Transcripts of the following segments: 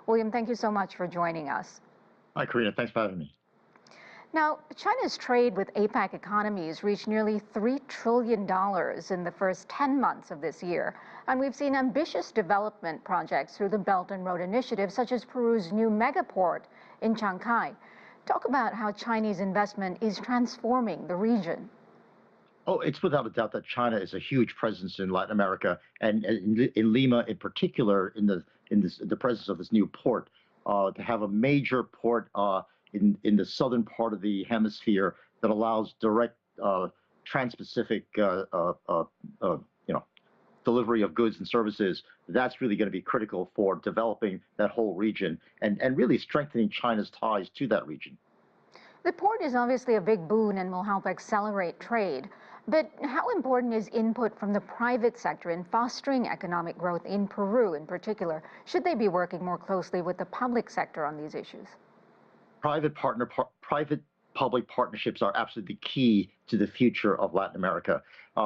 William, thank you so much for joining us. Hi, Karina. Thanks for having me. Now, China's trade with APEC economies reached nearly $3 trillion in the first 10 months of this year. And we've seen ambitious development projects through the Belt and Road Initiative, such as Peru's new megaport in Chancay. Talk about how Chinese investment is transforming the region. Oh, it's without a doubt that China is a huge presence in Latin America, and in Lima in particular, in the presence of this new port. To have a major port in the southern part of the hemisphere that allows direct trans-Pacific delivery of goods and services, that's really going to be critical for developing that whole region and really strengthening China's ties to that region. The port is obviously a big boon and will help accelerate trade. But how important is input from the private sector in fostering economic growth in Peru in particular? Should they be working more closely with the public sector on these issues? Private-public partnerships are absolutely key to the future of Latin America.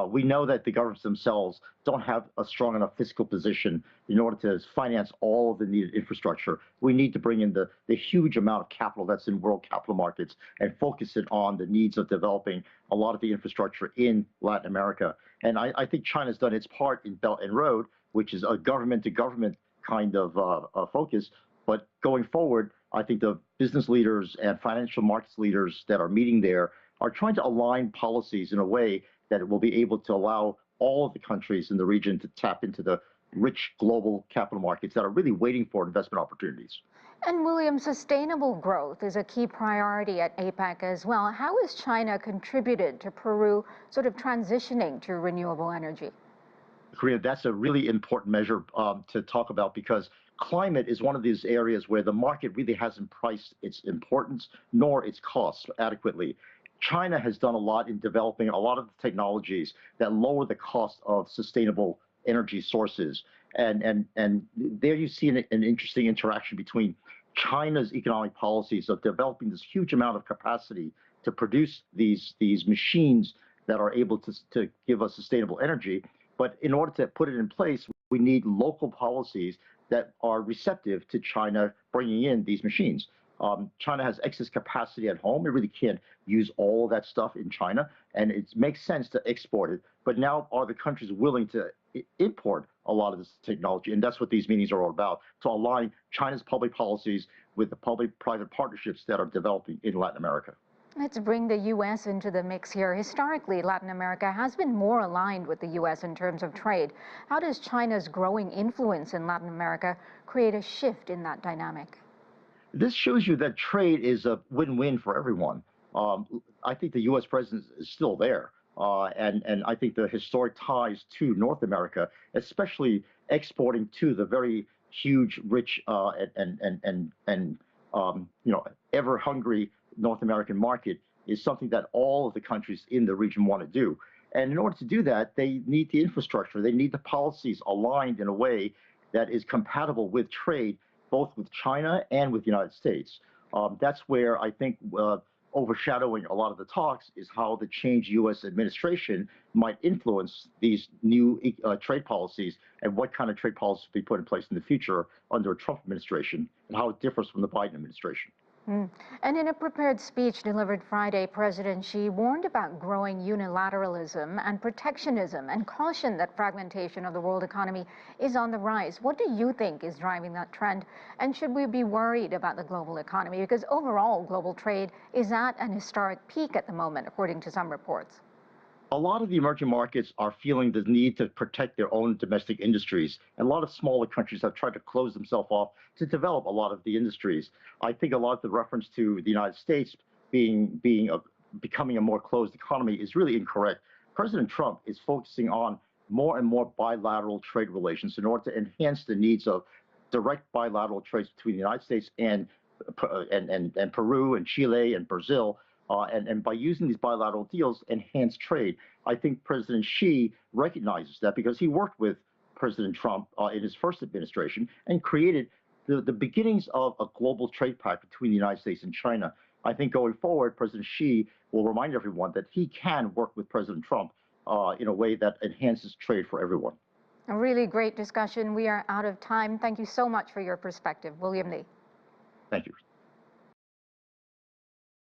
We know that the governments themselves don't have a strong enough fiscal position in order to finance all of the needed infrastructure. We need to bring in the huge amount of capital that's in world capital markets and focus it on the needs of developing a lot of the infrastructure in Latin America. And I think China's done its part in Belt and Road, which is a government-to-government kind of focus. But going forward, I think the business leaders and financial markets leaders that are meeting there are trying to align policies in a way that it will be able to allow all of the countries in the region to tap into the rich global capital markets that are really waiting for investment opportunities. And William, sustainable growth is a key priority at APEC as well. How has China contributed to Peru sort of transitioning to renewable energy? Karina, that's a really important measure to talk about, because climate is one of these areas where the market really hasn't priced its importance nor its costs adequately. China has done a lot in developing a lot of the technologies that lower the cost of sustainable energy sources. And there you see an interesting interaction between China's economic policies of developing this huge amount of capacity to produce these machines that are able to give us sustainable energy. But in order to put it in place, we need local policies that are receptive to China bringing in these machines. China has excess capacity at home. It really can't use all of that stuff in China, and it makes sense to export it. But now are the countries willing to import a lot of this technology? And that's what these meetings are all about, to align China's public policies with the public-private partnerships that are developing in Latin America. Let's bring the U.S. into the mix here. Historically, Latin America has been more aligned with the U.S. in terms of trade. How does China's growing influence in Latin America create a shift in that dynamic? This shows you that trade is a win-win for everyone. I think the U.S. presence is still there. And I think the historic ties to North America, especially exporting to the very huge, rich, ever hungry North American market, is something that all of the countries in the region want to do. And in order to do that, they need the infrastructure. They need the policies aligned in a way that is compatible with trade, both with China and with the United States. That's where I think overshadowing a lot of the talks is how the changed U.S. administration might influence these new trade policies, and what kind of trade policies will be put in place in the future under a Trump administration, and how it differs from the Biden administration. And in a prepared speech delivered Friday, President Xi warned about growing unilateralism and protectionism and cautioned that fragmentation of the world economy is on the rise. What do you think is driving that trend? And should we be worried about the global economy? Because overall, global trade is at an historic peak at the moment, according to some reports. A lot of the emerging markets are feeling the need to protect their own domestic industries, and a lot of smaller countries have tried to close themselves off to develop a lot of the industries. I think a lot of the reference to the United States becoming a more closed economy is really incorrect. President Trump is focusing on more and more bilateral trade relations in order to enhance the needs of direct bilateral trades between the United States and Peru and Chile and Brazil. And by using these bilateral deals, enhance trade. I think President Xi recognizes that, because he worked with President Trump in his first administration and created the beginnings of a global trade pact between the United States and China. I think going forward, President Xi will remind everyone that he can work with President Trump in a way that enhances trade for everyone. A really great discussion. We are out of time. Thank you so much for your perspective, William Lee. Thank you.